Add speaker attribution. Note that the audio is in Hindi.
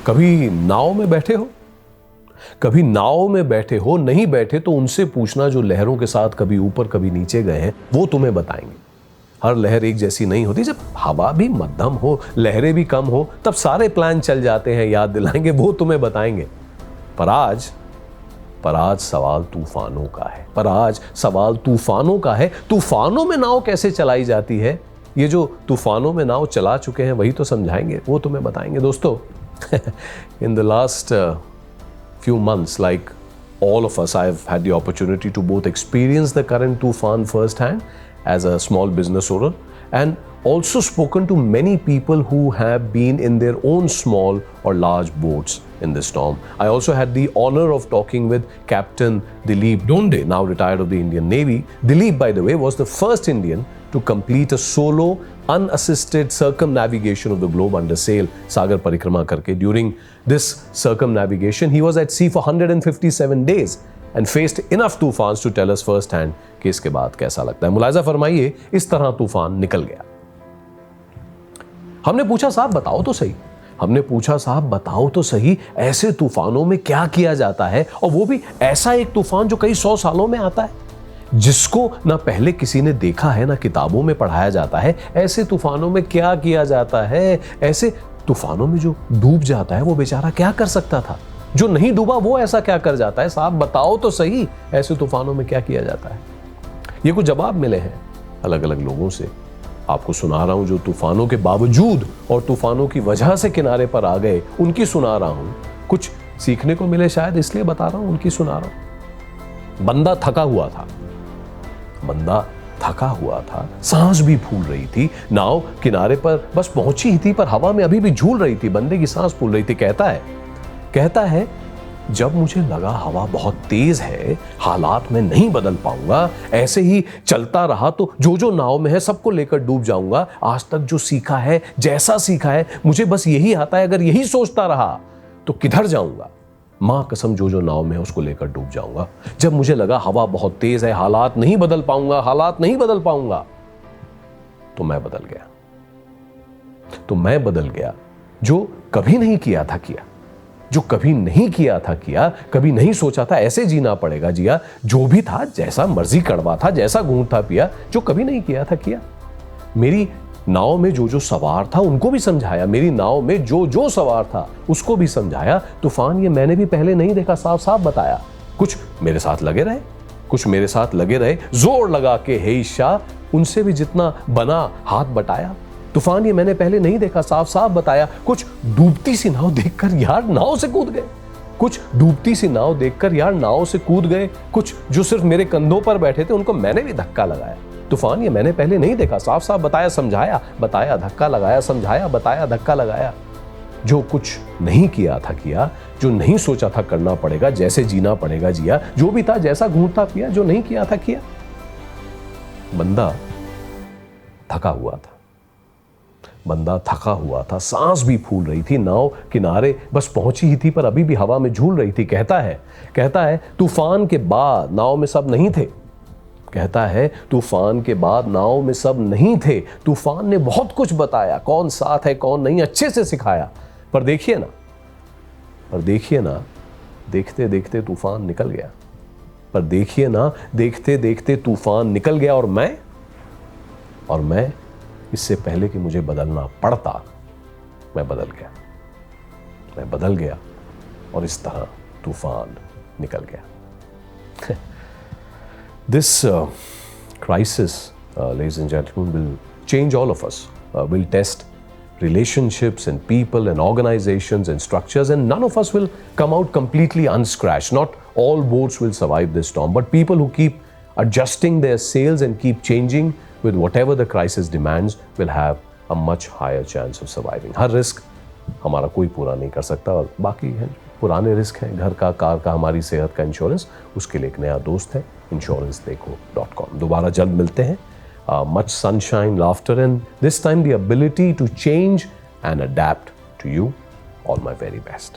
Speaker 1: कभी नाव में बैठे हो? कभी नाव में बैठे हो? नहीं बैठे तो उनसे पूछना जो लहरों के साथ कभी ऊपर कभी नीचे गए हैं, वो तुम्हें बताएंगे। हर लहर एक जैसी नहीं होती। जब हवा भी मध्यम हो, लहरें भी कम हो, तब सारे प्लान चल जाते हैं, याद दिलाएंगे, वो तुम्हें बताएंगे। पर आज सवाल तूफानों का है। तूफानों में नाव कैसे चलाई जाती है, ये जो तूफानों में नाव चला चुके हैं वही तो समझाएंगे, वो तुम्हें बताएंगे। दोस्तों, in the last few months, like all of us, I've had the opportunity to both experience the current Tufan firsthand as a small business owner, and also spoken to many people who have been in their own small or large boats in this storm. I also had the honor of talking with Captain Dileep Donde, now retired of the Indian Navy. Dileep, by the way, was the first Indian to complete a solo, unassisted circumnavigation of the globe under sail, Sagar Parikrama karke. During this circumnavigation, he was at sea for 157 days and faced enough तूफान to tell us first hand कि इसके बाद कैसा लगता है। मुलाहिजा फरमाइए, इस तरह तूफान निकल गया। हमने पूछा साहब बताओ तो सही, ऐसे तूफानों में क्या किया जाता है, और वो भी ऐसा एक तूफान जो कई 100 सालों में आता है, जिसको ना पहले किसी ने देखा है, ना किताबों में पढ़ाया जाता है। ऐसे तूफानों में क्या किया जाता है? ऐसे तूफानों में जो डूब जाता है वो बेचारा क्या कर सकता था? जो नहीं डूबा वो ऐसा क्या कर जाता है? साहब बताओ तो सही, ऐसे तूफानों में क्या किया जाता है? ये कुछ जवाब मिले हैं अलग अलग लोगों से, आपको सुना रहा हूं। जो तूफानों के बावजूद और तूफानों की वजह से किनारे पर आ गए, उनकी सुना रहा हूं। कुछ सीखने को मिले शायद, इसलिए बता रहा हूं, उनकी सुना रहा हूं। बंदा थका हुआ था, सांस भी फूल रही थी, नाव किनारे पर बस पहुंची ही थी, पर हवा में अभी भी झूल रही थी, बंदे की सांस फूल रही थी। कहता है जब मुझे लगा हवा बहुत तेज है, हालात में नहीं बदल पाऊंगा, ऐसे ही चलता रहा तो जो नाव में है सबको लेकर डूब जाऊंगा। आज तक जो सीखा है, जैसा सीखा है, मुझे बस यही आता है। अगर यही सोचता रहा तो किधर जाऊंगा? मां कसम, जो नाव में है उसको लेकर डूब जाऊंगा। जब मुझे लगा हवा बहुत तेज है, हालात नहीं बदल पाऊंगा, तो मैं बदल गया। जो कभी नहीं किया था किया, कभी नहीं सोचा था ऐसे जीना पड़ेगा, जिया। जो भी था, जैसा मर्जी कड़वा था, जैसा घूंट था पिया, जो कभी नहीं किया था किया। मेरी नाव में जो सवार था उनको भी समझाया, मेरी नाव में जो सवार था उसको भी समझाया। तूफान ये मैंने भी पहले नहीं देखा, साफ बताया। कुछ मेरे साथ लगे रहे, जोर लगा के हे शाह, उनसे भी जितना बना हाथ बटाया। तूफान ये मैंने पहले नहीं देखा, साफ बताया। कुछ डूबती सी नाव देखकर यार नाव से कूद गए। कुछ जो सिर्फ मेरे कंधों पर बैठे थे उनको मैंने भी धक्का लगाया। तूफान ये मैंने पहले नहीं देखा, साफ बताया, समझाया, बताया, धक्का लगाया, समझाया, बताया, धक्का लगाया। जो कुछ नहीं किया था किया, जो नहीं सोचा था करना पड़ेगा, जैसे जीना पड़ेगा जिया। जो भी था, जैसा घूंट था पिया, जो नहीं किया था किया। बंदा थका हुआ था, सांस भी फूल रही थी, नाव किनारे बस पहुंची ही थी, पर अभी भी हवा में झूल रही थी। कहता है तूफान के बाद नाव में सब नहीं थे। तूफान ने बहुत कुछ बताया, कौन साथ है कौन नहीं, अच्छे से सिखाया। पर देखिए ना, देखते देखते तूफान निकल गया। और मैं इससे पहले कि मुझे बदलना पड़ता, मैं बदल गया और इस तरह तूफान निकल गया। This crisis, ladies and gentlemen, will change all of us, will test relationships and people and organizations and structures, and none of us will come out completely unscratched. Not all boats will survive this storm, but people who keep adjusting their sails and keep changing with whatever the crisis demands will have a much higher chance of surviving. Her risk हमारा कोई पूरा नहीं कर सकता, और बाकी है पुराने रिस्क हैं, घर का, कार का, हमारी सेहत का इंश्योरेंस, उसके लिए एक नया दोस्त है insurancedekho.com। दोबारा जल्द मिलते हैं। Much sunshine, laughter, and this time the ability to change and adapt to you. All my very best.